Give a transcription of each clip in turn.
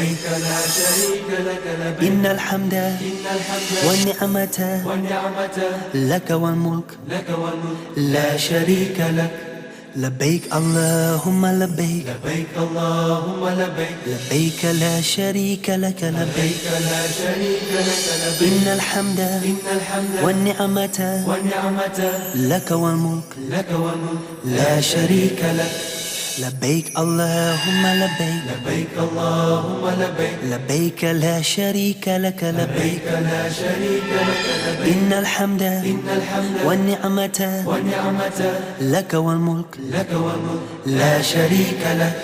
لبيك لا شريك لك لبيك إن الحمد والنعمة لك والملك لا شريك لك لبيك اللهم لبيك لبيك اللهم لبيك لبيك لا شريك لك لبيك لا شريك لك لبيك إن الحمد والنعمة لك والملك لا شريك لك لبيك اللهم لبيك لبيك اللهم لبيك لبيك لا شريك لك لبيك لا شريك لك لبيك إن الحمد والنعمة لك والملك لا شريك لك.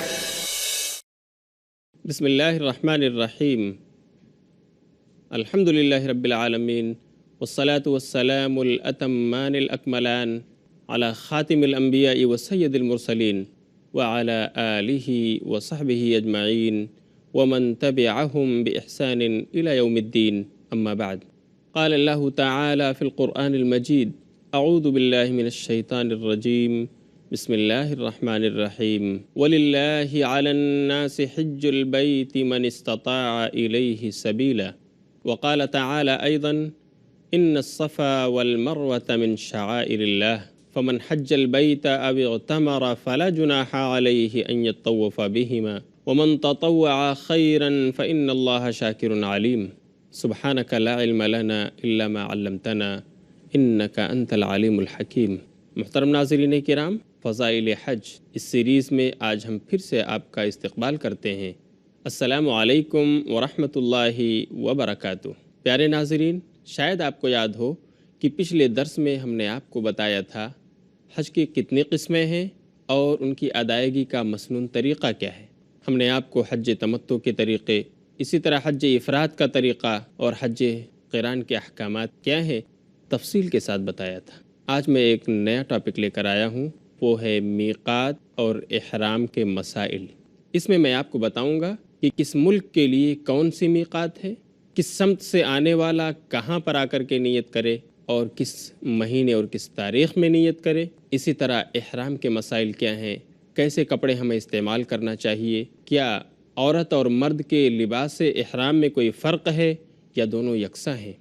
بسم الله الرحمن الرحيم. الحمد لله رب العالمين والصلاة والسلام الأتمان الأكملان على خاتم الأنبياء وسيد المرسلين وعلى آله وصحبه أجمعين ومن تبعهم بإحسان إلى يوم الدين. أما بعد، قال الله تعالى في القرآن المجيد: أعوذ بالله من الشيطان الرجيم، بسم الله الرحمن الرحيم. ولله على الناس حج البيت من استطاع إليه سبيلا. وقال تعالى أيضا: إن الصفا والمروة من شعائر الله فمن حج البيت أو اغتمر فلا جناح عليه أن يطوف بهما ومن تطوع خيرا فإن الله شاكر عليم. سبحانك لا علم لنا إلا ما علمتنا إنك أنت العليم الحكيم. محترم ناظرین کرام، فضائل حج اس سیریز میں آج ہم پھر سے آپ کا استقبال کرتے ہیں۔ السلام علیکم ورحمۃ اللہ وبرکاتہ۔ پیارے ناظرین، شاید آپ کو یاد ہو کہ پچھلے درس میں ہم نے آپ کو بتایا تھا حج کی کتنی قسمیں ہیں اور ان کی ادائیگی کا مسنون طریقہ کیا ہے۔ ہم نے آپ کو حج تمتع کے طریقے، اسی طرح حج افراد کا طریقہ اور حج قران کے احکامات کیا ہیں تفصیل کے ساتھ بتایا تھا۔ آج میں ایک نیا ٹاپک لے کر آیا ہوں، وہ ہے میقات اور احرام کے مسائل۔ اس میں آپ کو بتاؤں گا کہ کس ملک کے لیے کون سی میقات ہے، کس سمت سے آنے والا کہاں پر آ کر کے نیت کرے اور کس مہینے اور کس تاریخ میں نیت کرے۔ اسی طرح احرام کے مسائل کیا ہیں، کیسے کپڑے ہمیں استعمال کرنا چاہیے، کیا عورت اور مرد کے لباس احرام میں کوئی فرق ہے یا دونوں یکساں ہیں۔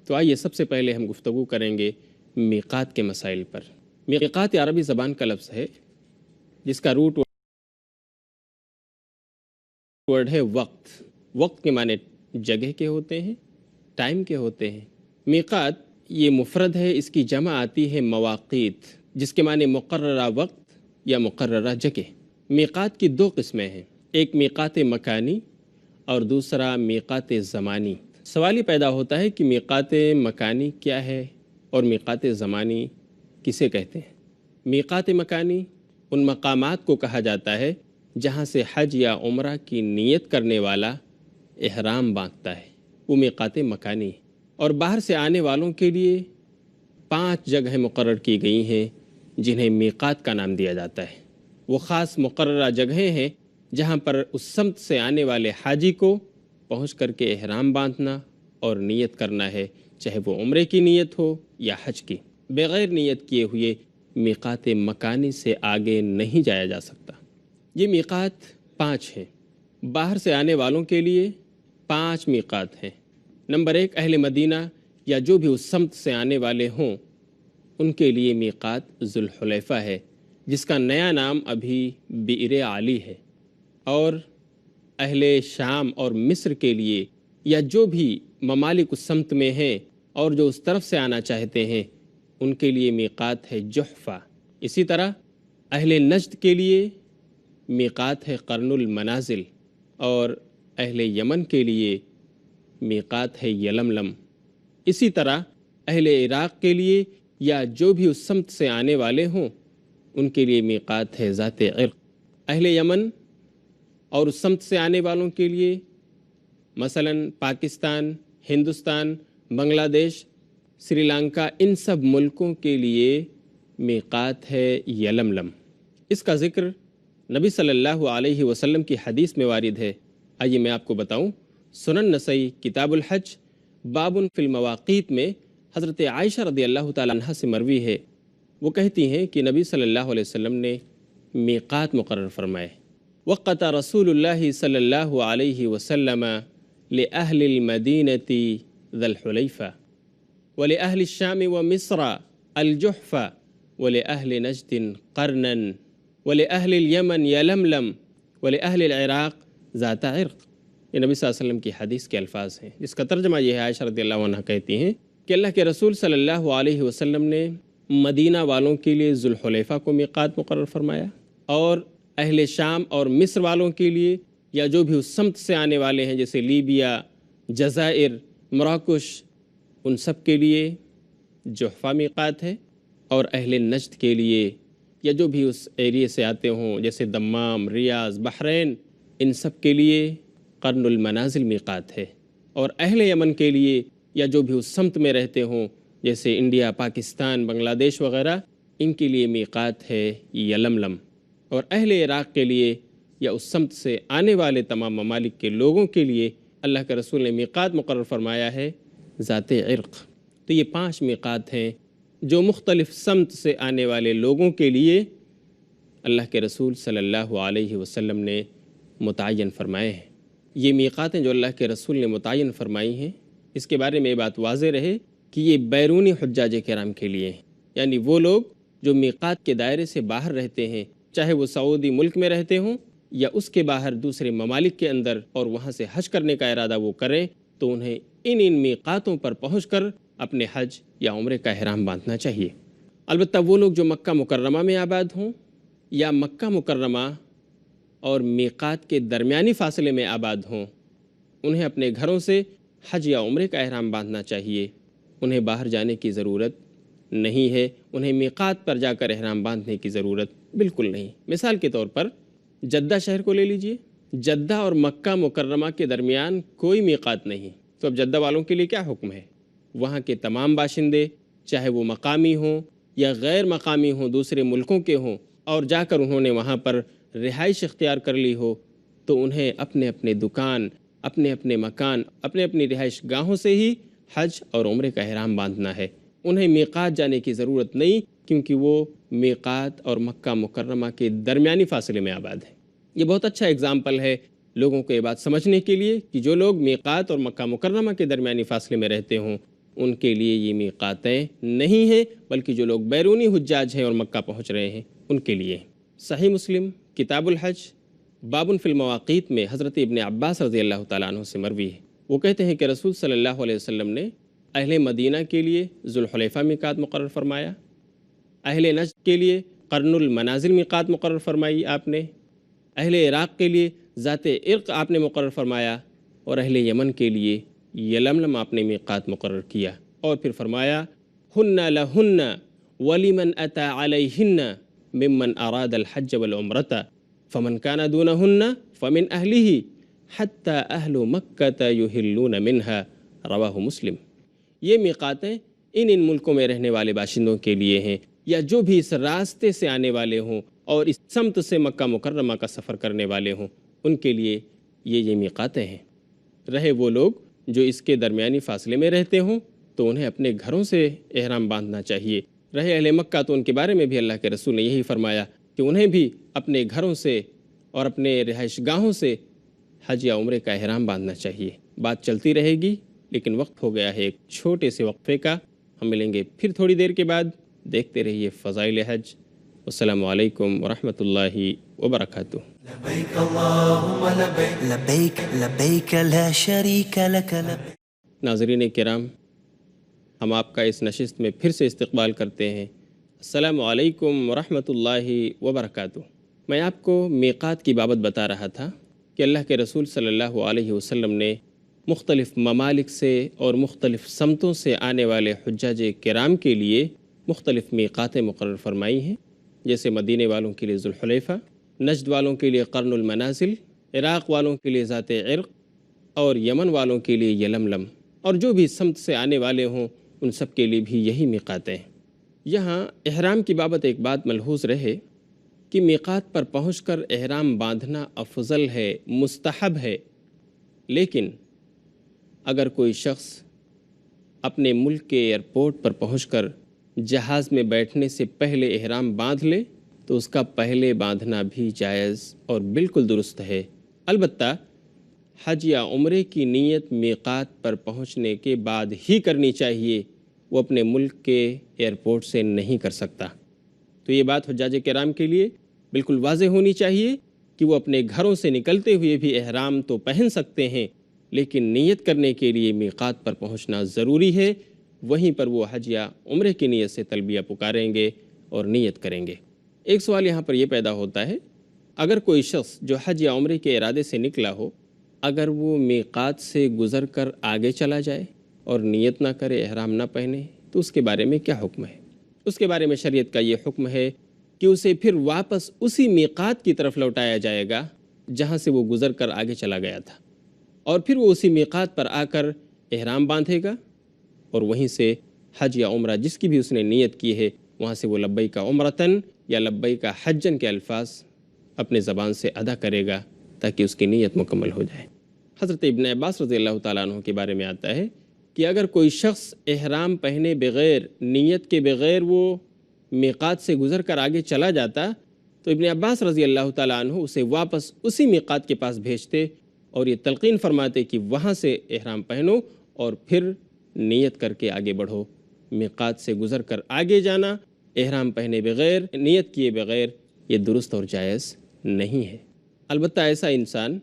تو آئیے سب سے پہلے ہم گفتگو کریں گے میقات کے مسائل پر۔ میقات عربی زبان کا لفظ ہے جس کا روٹ ورڈ ہے وقت۔ وقت کے معنی جگہ کے ہوتے ہیں، ٹائم کے ہوتے ہیں۔ میقات یہ مفرد ہے، اس کی جمع آتی ہے مواقیت، جس کے معنی مقررہ وقت یا مقررہ جگہ۔ میقات کی دو قسمیں ہیں، ایک میقات مکانی اور دوسرا میقات زمانی۔ سوال یہ پیدا ہوتا ہے کہ میقات مکانی کیا ہے اور میقات زمانی کسے کہتے ہیں۔ میقات مکانی ان مقامات کو کہا جاتا ہے جہاں سے حج یا عمرہ کی نیت کرنے والا احرام باندھتا ہے، وہ میقات مکانی ہے۔ اور باہر سے آنے والوں کے لیے 5 جگہیں مقرر کی گئی ہیں جنہیں میقات کا نام دیا جاتا ہے۔ وہ خاص مقررہ جگہیں ہیں جہاں پر اس سمت سے آنے والے حاجی کو پہنچ کر کے احرام باندھنا اور نیت کرنا ہے، چاہے وہ عمرے کی نیت ہو یا حج کی۔ بغیر نیت کیے ہوئے میقات مکانی سے آگے نہیں جایا جا سکتا۔ یہ میقات 5 ہیں۔ باہر سے آنے والوں کے لیے 5 میقات ہیں۔ نمبر 1، اہل مدینہ یا جو بھی اس سمت سے آنے والے ہوں ان کے لیے میقات ذوالحلیفہ ہے، جس کا نیا نام ابھی بئر علی ہے۔ اور اہل شام اور مصر کے لیے یا جو بھی ممالک اس سمت میں ہیں اور جو اس طرف سے آنا چاہتے ہیں ان کے لیے میقات ہے جحفہ۔ اسی طرح اہل نجد کے لیے میقات ہے قرن المنازل، اور اہل یمن کے لیے میقات ہے یلملم۔ اسی طرح اہل عراق کے لیے یا جو بھی اس سمت سے آنے والے ہوں ان کے لیے میقات ہے ذات عرق۔ اہل یمن اور اس سمت سے آنے والوں کے لیے مثلا پاکستان، ہندوستان، بنگلہ دیش، سری لنکا، ان سب ملکوں کے لیے میقات ہے یلملم۔ اس کا ذکر نبی صلی اللہ علیہ وسلم کی حدیث میں وارد ہے۔ آئیے میں آپ کو بتاؤں، سنن نسائی کتاب الحج باب فی المواقیت میں حضرت عائشہ رضی اللہ تعالیٰ عنہ سے مروی ہے، وہ کہتی ہیں کہ نبی صلی اللہ علیہ وسلم نے میقات مقرر فرمائے۔ وقت رسول اللہ صلی اللہ علیہ وسلم لأہل المدینة ذا الحلیفہ ولأہل الشام ومصر الجحفہ ولأہل نجد قرنا ولأہل الیمن یلملم ولأہل العراق ذات عرق۔ یہ نبی صلی اللہ علیہ وسلم کی حدیث کے الفاظ ہیں، جس کا ترجمہ یہ ہے، عائشہ رضی اللہ عنہ کہتی ہیں کہ اللہ کے رسول صلی اللہ علیہ وسلم نے مدینہ والوں کے لیے ذوالحلیفہ کو میقات مقرر فرمایا، اور اہل شام اور مصر والوں کے لیے یا جو بھی اس سمت سے آنے والے ہیں جیسے لیبیا، جزائر، مراکش، ان سب کے لیے جحفہ میقات ہے، اور اہل نجد کے لیے یا جو بھی اس ایریے سے آتے ہوں جیسے دمام، ریاض، بحرین، ان سب کے لیے قرن المنازل میقات ہے، اور اہل یمن کے لیے یا جو بھی اس سمت میں رہتے ہوں جیسے انڈیا، پاکستان، بنگلہ دیش وغیرہ، ان کے لیے میقات ہے یلملم، اور اہل عراق کے لیے یا اس سمت سے آنے والے تمام ممالک کے لوگوں کے لیے اللہ کے رسول نے میقات مقرر فرمایا ہے ذات عرق۔ تو یہ 5 میقات ہیں جو مختلف سمت سے آنے والے لوگوں کے لیے اللہ کے رسول صلی اللہ علیہ وسلم نے متعین فرمائے ہیں۔ یہ میقاتیں جو اللہ کے رسول نے متعین فرمائی ہیں، اس کے بارے میں یہ بات واضح رہے کہ یہ بیرونی حجاج کرام کے لیے ہیں، یعنی وہ لوگ جو میقات کے دائرے سے باہر رہتے ہیں، چاہے وہ سعودی ملک میں رہتے ہوں یا اس کے باہر دوسرے ممالک کے اندر، اور وہاں سے حج کرنے کا ارادہ وہ کریں، تو انہیں ان میقاتوں پر پہنچ کر اپنے حج یا عمرے کا احرام باندھنا چاہیے۔ البتہ وہ لوگ جو مکہ مکرمہ میں آباد ہوں یا مکہ مکرمہ اور میقات کے درمیانی فاصلے میں آباد ہوں، انہیں اپنے گھروں سے حج یا عمرے کا احرام باندھنا چاہیے، انہیں باہر جانے کی ضرورت نہیں ہے، انہیں میقات پر جا کر احرام باندھنے کی ضرورت بالکل نہیں۔ مثال کے طور پر جدہ شہر کو لے لیجئے، جدہ اور مکہ مکرمہ کے درمیان کوئی میقات نہیں، تو اب جدہ والوں کے لیے کیا حکم ہے؟ وہاں کے تمام باشندے، چاہے وہ مقامی ہوں یا غیر مقامی ہوں، دوسرے ملکوں کے ہوں، اور جا کر انہوں نے وہاں پر رہائش اختیار کر لی ہو، تو انہیں اپنے اپنے دکان، اپنے اپنے مکان، اپنے اپنی رہائش گاہوں سے ہی حج اور عمرے کا احرام باندھنا ہے۔ انہیں میقات جانے کی ضرورت نہیں، کیونکہ وہ میقات اور مکہ مکرمہ کے درمیانی فاصلے میں آباد ہے۔ یہ بہت اچھا اگزامپل ہے لوگوں کو یہ بات سمجھنے کے لیے کہ جو لوگ میقات اور مکہ مکرمہ کے درمیانی فاصلے میں رہتے ہوں، ان کے لیے یہ میقاتیں نہیں ہیں، بلکہ جو لوگ بیرونی حجاج ہیں اور مکہ پہنچ رہے ہیں ان کے لیے۔ صحیح مسلم کتاب الحج باب فی المواقیت میں حضرت ابن عباس رضی اللہ تعالیٰ عنہ سے مروی ہے، وہ کہتے ہیں کہ رسول صلی اللہ علیہ وسلم نے اہل مدینہ کے لیے ذوالحلیفہ میقات مقرر فرمایا، اہل نجد کے لیے قرن المنازل میقات مقرر فرمائی آپ نے، اہل عراق کے لیے ذات عرق آپ نے مقرر فرمایا، اور اہل یمن کے لیے یلملم آپ نے میقات مقرر کیا، اور پھر فرمایا ہن لہن ولمن اتی علیہن ممن اراد الحج والعمرۃ فمن کان دونہن فمن اہلہ حتی اہل مکۃ یحلون منہا، رواہ مسلم۔ یہ میقاتیں ان ملکوں میں رہنے والے باشندوں کے لیے ہیں، یا جو بھی اس راستے سے آنے والے ہوں اور اس سمت سے مکہ مکرمہ کا سفر کرنے والے ہوں، ان کے لیے یہ میقاتیں ہیں۔ رہے وہ لوگ جو اس کے درمیانی فاصلے میں رہتے ہوں، تو انہیں اپنے گھروں سے احرام باندھنا چاہیے۔ رہے اہل مکہ، تو ان کے بارے میں بھی اللہ کے رسول نے یہی فرمایا کہ انہیں بھی اپنے گھروں سے اور اپنے رہائش گاہوں سے حج یا عمرے کا احرام باندھنا چاہیے۔ بات چلتی رہے گی، لیکن وقت ہو گیا ہے ایک چھوٹے سے وقفے کا۔ ہم ملیں گے پھر تھوڑی دیر کے بعد۔ دیکھتے رہیے فضائل حج۔ السلام علیکم ورحمۃ اللہ وبرکاتہ۔ لبيك اللهم لبيك لبيك لبيك لا شريك لك لبيك۔ ناظرین کرام، ہم آپ کا اس نشست میں پھر سے استقبال کرتے ہیں۔ السلام علیکم ورحمۃ اللہ وبرکاتہ۔ میں آپ کو میقات کی بابت بتا رہا تھا کہ اللہ کے رسول صلی اللہ علیہ وسلم نے مختلف ممالک سے اور مختلف سمتوں سے آنے والے حجاج کرام کے لیے مختلف میقاتیں مقرر فرمائی ہیں، جیسے مدینے والوں کے لیے ذوالحلیفہ، نجد والوں کے لیے قرن المنازل، عراق والوں کے لیے ذات عرق، اور یمن والوں کے لیے یلملم، اور جو بھی سمت سے آنے والے ہوں ان سب کے لیے بھی یہی میقاتیں ہیں۔ یہاں احرام کی بابت ایک بات ملحوظ رہے کہ میقات پر پہنچ کر احرام باندھنا افضل ہے، مستحب ہے، لیکن اگر کوئی شخص اپنے ملک کے ایئرپورٹ پر پہنچ کر جہاز میں بیٹھنے سے پہلے احرام باندھ لے تو اس کا پہلے باندھنا بھی جائز اور بالکل درست ہے۔ البتہ حج یا عمرے کی نیت میقات پر پہنچنے کے بعد ہی کرنی چاہیے، وہ اپنے ملک کے ایئرپورٹ سے نہیں کر سکتا۔ تو یہ بات حجاج کرام کے لیے بالکل واضح ہونی چاہیے کہ وہ اپنے گھروں سے نکلتے ہوئے بھی احرام تو پہن سکتے ہیں، لیکن نیت کرنے کے لیے میقات پر پہنچنا ضروری ہے، وہیں پر وہ حج یا عمرے کی نیت سے تلبیہ پکاریں گے اور نیت کریں گے۔ ایک سوال یہاں پر یہ پیدا ہوتا ہے، اگر کوئی شخص جو حج یا عمرے کے ارادے سے نکلا ہو، اگر وہ میقات سے گزر کر آگے چلا جائے اور نیت نہ کرے، احرام نہ پہنے، تو اس کے بارے میں کیا حکم ہے؟ اس کے بارے میں شریعت کا یہ حکم ہے کہ اسے پھر واپس اسی میقات کی طرف لوٹایا جائے گا جہاں سے وہ گزر کر آگے چلا گیا تھا، اور پھر وہ اسی میقات پر آ کر احرام باندھے گا اور وہیں سے حج یا عمرہ جس کی بھی اس نے نیت کی ہے وہاں سے وہ لبیک عمرتن یا لبیک حجن کے الفاظ اپنے زبان سے ادا کرے گا تاکہ اس کی نیت مکمل ہو جائے۔ حضرت ابن عباس رضی اللہ تعالیٰ عنہ کے بارے میں آتا ہے کہ اگر کوئی شخص احرام پہنے بغیر، نیت کے بغیر وہ میقات سے گزر کر آگے چلا جاتا تو ابن عباس رضی اللہ تعالیٰ عنہ اسے واپس اسی میقات کے پاس بھیجتے اور یہ تلقین فرماتے کہ وہاں سے احرام پہنو اور پھر نیت کر کے آگے بڑھو۔ میقات سے گزر کر آگے جانا احرام پہنے بغیر، نیت کیے بغیر، یہ درست اور جائز نہیں ہے۔ البتہ ایسا انسان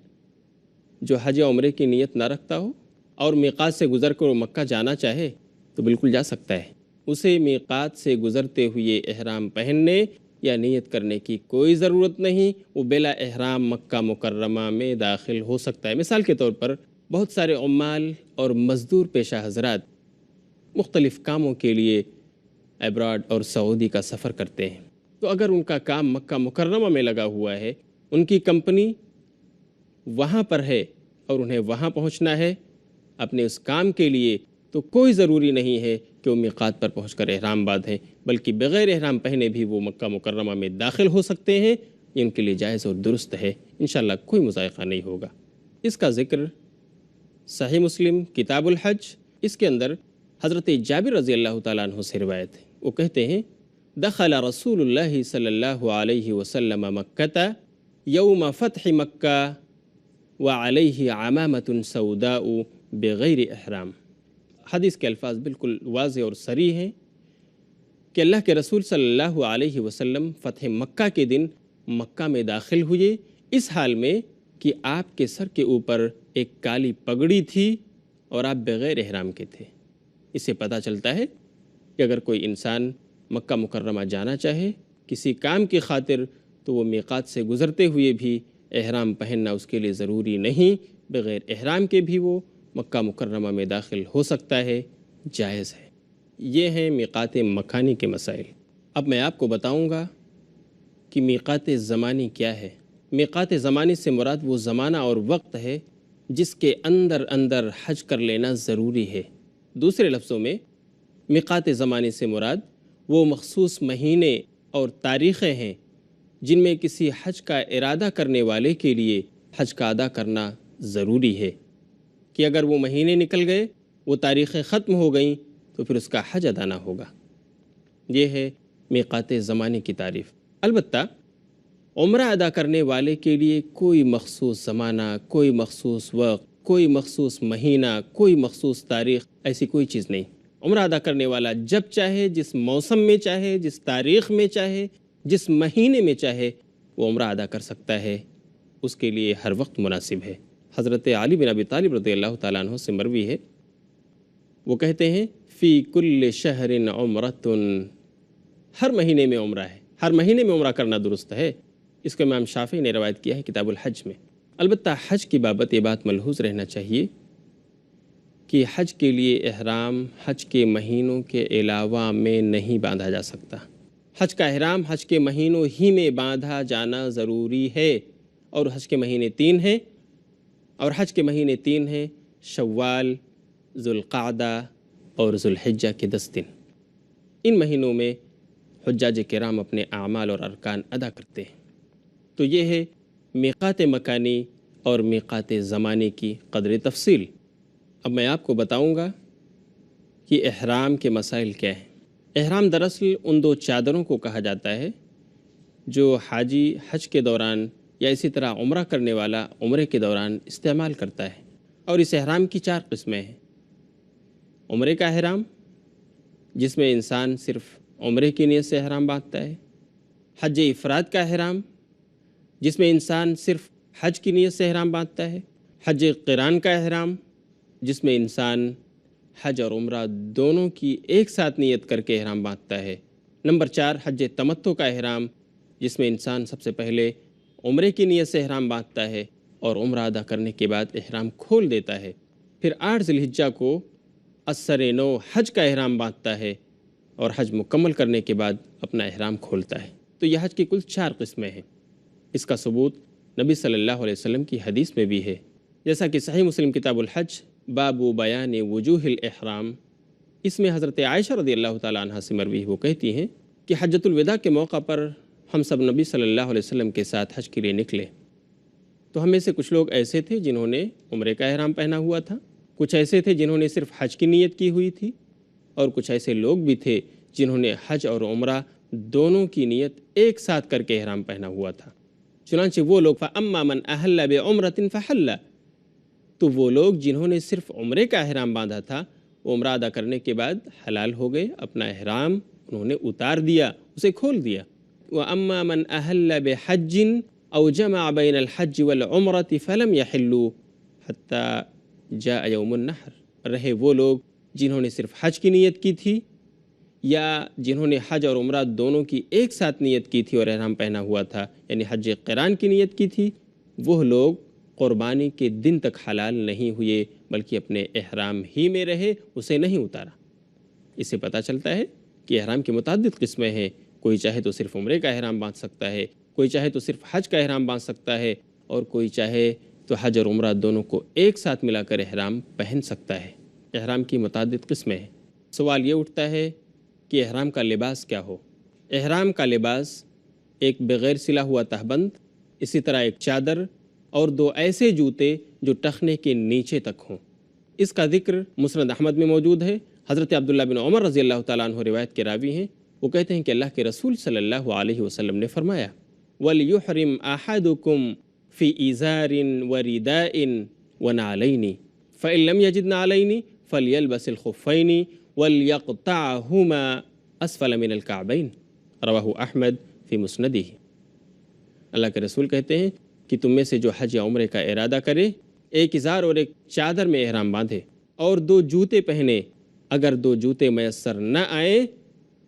جو حج یا عمرے کی نیت نہ رکھتا ہو اور میقات سے گزر کر وہ مکہ جانا چاہے تو بالکل جا سکتا ہے۔ اسے میقات سے گزرتے ہوئے احرام پہننے یا نیت کرنے کی کوئی ضرورت نہیں، وہ بلا احرام مکہ مکرمہ میں داخل ہو سکتا ہے۔ مثال کے طور پر بہت سارے عمال اور مزدور پیشہ حضرات مختلف کاموں کے لیے ابراڈ اور سعودی کا سفر کرتے ہیں، تو اگر ان کا کام مکہ مکرمہ میں لگا ہوا ہے، ان کی کمپنی وہاں پر ہے اور انہیں وہاں پہنچنا ہے اپنے اس کام کے لیے، تو کوئی ضروری نہیں ہے کہ وہ میقات پر پہنچ کر احرام باندھیں، بلکہ بغیر احرام پہنے بھی وہ مکہ مکرمہ میں داخل ہو سکتے ہیں۔ یہ ان کے لیے جائز اور درست ہے، انشاءاللہ کوئی مضائقہ نہیں ہوگا۔ اس کا ذکر صحیح مسلم کتاب الحج، اس کے اندر حضرت جابر رضی اللہ تعالیٰ عنہ سے روایت ہے، وہ کہتے ہیں دخل رسول اللہ صلی اللہ علیہ وسلم مکہ یوم فتح مکہ وعلیہ عمامۃ سوداء بغیر احرام۔ حدیث کے الفاظ بالکل واضح اور صریح ہیں کہ اللہ کے رسول صلی اللہ علیہ وسلم فتح مکہ کے دن مکہ میں داخل ہوئے، اس حال میں کہ آپ کے سر کے اوپر ایک کالی پگڑی تھی اور آپ بغیر احرام کے تھے۔ اس سے پتہ چلتا ہے کہ اگر کوئی انسان مکہ مکرمہ جانا چاہے کسی کام کی خاطر تو وہ میقات سے گزرتے ہوئے بھی احرام پہننا اس کے لیے ضروری نہیں، بغیر احرام کے بھی وہ مکہ مکرمہ میں داخل ہو سکتا ہے، جائز ہے۔ یہ ہیں میقات مکانی کے مسائل۔ اب میں آپ کو بتاؤں گا کہ میقات زمانی کیا ہے۔ میقات زمانی سے مراد وہ زمانہ اور وقت ہے جس کے اندر اندر حج کر لینا ضروری ہے۔ دوسرے لفظوں میں میقات زمانی سے مراد وہ مخصوص مہینے اور تاریخیں ہیں جن میں کسی حج کا ارادہ کرنے والے کے لیے حج کا ادا کرنا ضروری ہے، کہ اگر وہ مہینے نکل گئے، وہ تاریخیں ختم ہو گئیں تو پھر اس کا حج ادا نہ ہوگا۔ یہ ہے میقات زمانے کی تعریف۔ البتہ عمرہ ادا کرنے والے کے لیے کوئی مخصوص زمانہ، کوئی مخصوص وقت، کوئی مخصوص مہینہ، کوئی مخصوص تاریخ، ایسی کوئی چیز نہیں۔ عمرہ ادا کرنے والا جب چاہے، جس موسم میں چاہے، جس تاریخ میں چاہے، جس مہینے میں چاہے، وہ عمرہ ادا کر سکتا ہے، اس کے لیے ہر وقت مناسب ہے۔ حضرت علی بن ابی طالب رضی اللہ تعالیٰ عنہ سے مروی ہے، وہ کہتے ہیں فی کل شہر عمرۃ، ہر مہینے میں عمرہ ہے، ہر مہینے میں عمرہ کرنا درست ہے۔ اس کو امام شافعی نے روایت کیا ہے کتاب الحج میں۔ البتہ حج کی بابت یہ بات ملحوظ رہنا چاہیے کہ حج کے لیے احرام حج کے مہینوں کے علاوہ میں نہیں باندھا جا سکتا۔ حج کا احرام حج کے مہینوں ہی میں باندھا جانا ضروری ہے، اور حج کے مہینے 3 ہیں، اور حج کے مہینے 3 ہیں، شوال، ذوالقعدہ اور ذوالحجہ کے 10 دن۔ ان مہینوں میں حجاج کرام اپنے اعمال اور ارکان ادا کرتے ہیں۔ تو یہ ہے میقات مکانی اور میقات زمانے کی قدر تفصیل۔ اب میں آپ کو بتاؤں گا کہ احرام کے مسائل کیا ہیں۔ احرام دراصل ان 2 چادروں کو کہا جاتا ہے جو حاجی حج کے دوران یا اسی طرح عمرہ کرنے والا عمرے کے دوران استعمال کرتا ہے۔ اور اس احرام کی 4 قسمیں ہیں۔ عمرے کا احرام، جس میں انسان صرف عمرے کی نیت سے احرام باندھتا ہے۔ حج افراد کا احرام، جس میں انسان صرف حج کی نیت سے احرام باندھتا ہے۔ حج قران کا احرام، جس میں انسان حج اور عمرہ دونوں کی ایک ساتھ نیت کر کے احرام باندھتا ہے۔ نمبر 4 حج تمتع کا احرام، جس میں انسان سب سے پہلے عمرے کی نیت سے احرام باندھتا ہے اور عمرہ ادا کرنے کے بعد احرام کھول دیتا ہے۔ پھر 8 ذی الحجہ کو اثر نو حج کا احرام باندھتا ہے اور حج مکمل کرنے کے بعد اپنا احرام کھولتا ہے۔ تو یہ حج کی کل 4 قسمیں ہیں۔ اس کا ثبوت نبی صلی اللہ علیہ وسلم کی حدیث میں بھی ہے، جیسا کہ صحیح مسلم کتاب الحج باب بیان وجوہ الاحرام، اس میں حضرت عائشہ رضی اللہ تعالیٰ عنہ سے مروی وہ کہتی ہیں کہ حجۃ الوداع کے موقع پر ہم سب نبی صلی اللہ علیہ وسلم کے ساتھ حج کے لیے نکلے، تو ہم میں سے کچھ لوگ ایسے تھے جنہوں نے عمرے کا احرام پہنا ہوا تھا، کچھ ایسے تھے جنہوں نے صرف حج کی نیت کی ہوئی تھی، اور کچھ ایسے لوگ بھی تھے جنہوں نے حج اور عمرہ دونوں کی نیت ایک ساتھ کر کے احرام پہنا ہوا تھا۔ چنانچہ وہ لوگ فَأَمَّا مَنْ أَحَلَّ بِعُمْرَةٍ فَحَلَّ، تو وہ لوگ جنہوں نے صرف عمرے کا احرام باندھا تھا، وہ عمرہ ادا کرنے کے بعد حلال ہو گئے، اپنا احرام انہوں نے اتار دیا، اسے کھول دیا۔ وَأَمَّا مَنْ أَحَلَّ بِحَجٍّ أَوْ جَمَعَ بَيْنَ الْحَجِّ وَالْعُمْرَةِ فَلَمْ يَحِلُّوا حَتَّى جَاءَ يَوْمُ النَّحْرِ، رہے وہ لوگ جنہوں نے صرف حج کی نیت کی تھی یا جنہوں نے حج اور عمرہ دونوں کی ایک ساتھ نیت کی تھی اور احرام پہنا ہوا تھا، یعنی حج قران کی نیت کی تھی، وہ لوگ قربانی کے دن تک حلال نہیں ہوئے، بلکہ اپنے احرام ہی میں رہے، اسے نہیں اتارا۔ اس سے پتہ چلتا ہے کہ احرام کی متعدد قسمیں ہیں، کوئی چاہے تو صرف عمرے کا احرام باندھ سکتا ہے، کوئی چاہے تو صرف حج کا احرام باندھ سکتا ہے، اور کوئی چاہے تو حج اور عمرہ دونوں کو ایک ساتھ ملا کر احرام پہن سکتا ہے۔ احرام کی متعدد قسمیں ہیں۔ سوال یہ اٹھتا ہے کہ احرام کا لباس کیا ہو؟ احرام کا لباس ایک بغیر سلا ہوا تہبند، اسی طرح ایک چادر اور 2 ایسے جوتے جو ٹخنے کے نیچے تک ہوں۔ اس کا ذکر مسند احمد میں موجود ہے۔ حضرت عبداللہ بن عمر رضی اللہ تعالیٰ عنہ روایت کے راوی ہیں، وہ کہتے ہیں کہ اللہ کے رسول صلی اللہ علیہ وسلم نے فرمایا وَلْيُحْرِمْ أَحَدُكُمْ فِي إِزَارٍ وَرِدَاءٍ وَنَعْلَيْنِ فَإِن لَمْ يَجِدْ نَعْلَيْنِ فَلْيَلْبَسِ الْخُفَّيْنِ وَلْيَقْطَعْهُمَا أَسْفَلَ مِنَ الْكَعْبَيْنِ رواہ احمد فی مسندہ۔ اللہ کے رسول کہتے ہیں کہ تم میں سے جو حج یا عمرے کا ارادہ کرے، ایک ازار اور ایک چادر میں احرام باندھے اور 2 جوتے پہنے، اگر 2 جوتے میسر نہ آئیں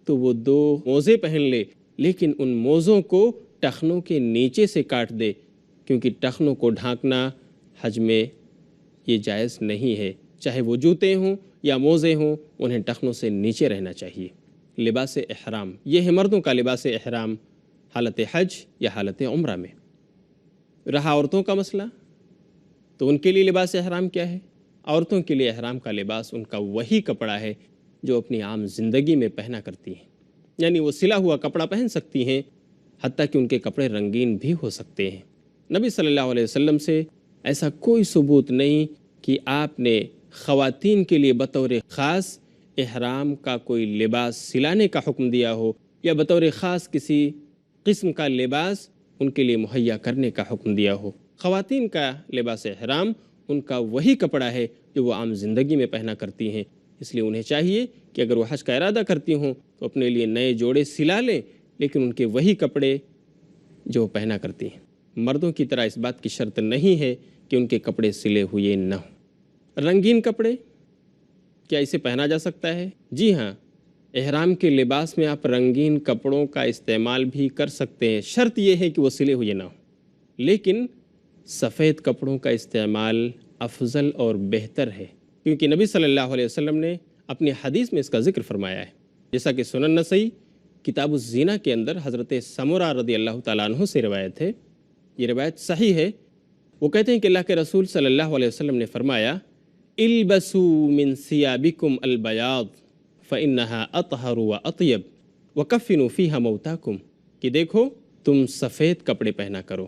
تو وہ 2 موزے پہن لے، لیکن ان موزوں کو ٹخنوں کے نیچے سے کاٹ دے، کیونکہ ٹخنوں کو ڈھانکنا حج میں یہ جائز نہیں ہے، چاہے وہ جوتے ہوں یا موزے ہوں، انہیں ٹخنوں سے نیچے رہنا چاہیے۔ لباس احرام، یہ ہے مردوں کا لباس احرام حالت حج یا حالت عمرہ میں۔ رہا عورتوں کا مسئلہ، تو ان کے لیے لباس احرام کیا ہے؟ عورتوں کے لیے احرام کا لباس ان کا وہی کپڑا ہے جو اپنی عام زندگی میں پہنا کرتی ہیں، یعنی وہ سلا ہوا کپڑا پہن سکتی ہیں، حتیٰ کہ ان کے کپڑے رنگین بھی ہو سکتے ہیں۔ نبی صلی اللہ علیہ وسلم سے ایسا کوئی ثبوت نہیں کہ آپ نے خواتین کے لیے بطور خاص احرام کا کوئی لباس سلانے کا حکم دیا ہو یا بطور خاص کسی قسم کا لباس ان کے لیے مہیا کرنے کا حکم دیا ہو۔ خواتین کا لباس احرام ان کا وہی کپڑا ہے جو وہ عام زندگی میں پہنا کرتی ہیں، اس لیے انہیں چاہیے کہ اگر وہ حج کا ارادہ کرتی ہوں تو اپنے لیے نئے جوڑے سلا لیں، لیکن ان کے وہی کپڑے جو وہ پہنا کرتی ہیں۔ مردوں کی طرح اس بات کی شرط نہیں ہے کہ ان کے کپڑے سلے ہوئے نہ ہوں۔ رنگین کپڑے کیا اسے پہنا جا سکتا ہے؟ جی ہاں، احرام کے لباس میں آپ رنگین کپڑوں کا استعمال بھی کر سکتے ہیں، شرط یہ ہے کہ وہ سلے ہوئے نہ ہوں، لیکن سفید کپڑوں کا استعمال افضل اور بہتر ہے، کیونکہ نبی صلی اللہ علیہ وسلم نے اپنی حدیث میں اس کا ذکر فرمایا ہے، جیسا کہ سنن نسائی کتاب الزینہ کے اندر حضرت سمرہ رضی اللہ تعالیٰ عنہ سے روایت ہے، یہ روایت صحیح ہے۔ وہ کہتے ہیں کہ اللہ کے رسول صلی اللہ علیہ وسلم نے فرمایا البسوا من ثيابكم البياض فإنها أطهر وأطيب وكفنوا فيها موتاكم، کہ دیکھو تم سفید کپڑے پہنا کرو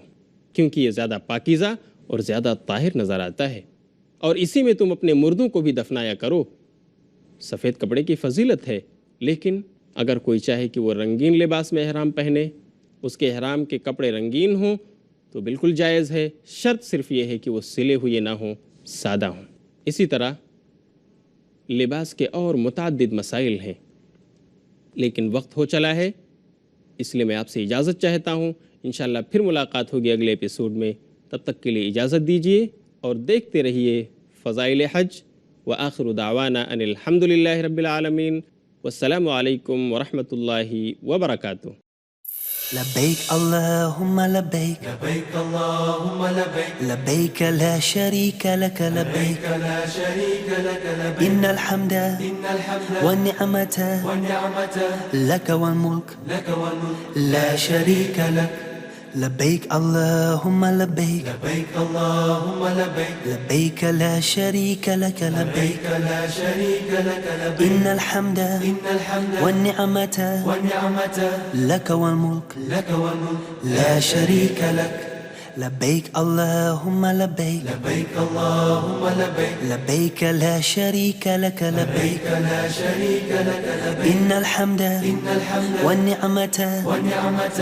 کیونکہ یہ زیادہ پاکیزہ اور زیادہ طاہر نظر آتا ہے، اور اسی میں تم اپنے مردوں کو بھی دفنایا کرو۔ سفید کپڑے کی فضیلت ہے، لیکن اگر کوئی چاہے کہ وہ رنگین لباس میں احرام پہنے اس کے احرام کے کپڑے رنگین ہوں تو بالکل جائز ہے، شرط صرف یہ ہے کہ وہ سلے ہوئے نہ ہوں، سادہ ہوں۔ اسی طرح لباس کے اور متعدد مسائل ہیں، لیکن وقت ہو چلا ہے، اس لیے میں آپ سے اجازت چاہتا ہوں۔ انشاءاللہ پھر ملاقات ہوگی اگلے ایپیسوڈ میں، تب تک کے لیے اجازت دیجیے اور دیکھتے رہیے فضائل حج۔ وآخر دعوانا ان الحمد للہ رب العالمین، والسلام علیکم ورحمۃ اللہ وبرکاتہ۔ لبيك اللهم لبيك لبيك اللهم لبيك لبيك لا شريك لك لبيك لا شريك لك لبيك إن الحمد الحمد والنعمة والنعمة لك والملك لك والملك لا شريك لك لبيك اللهم لبيك لبيك اللهم لبيك لبيك لا شريك لك لبيك لا شريك لك لبيك إن الحمد الحمد والنعمة والنعمة لك والملك لك والملك لا شريك لك لبيك اللهم لبيك لبيك اللهم لبيك لبيك لا شريك لك لبيك لا شريك لك لبيك إن الحمد الحمد والنعمة والنعمة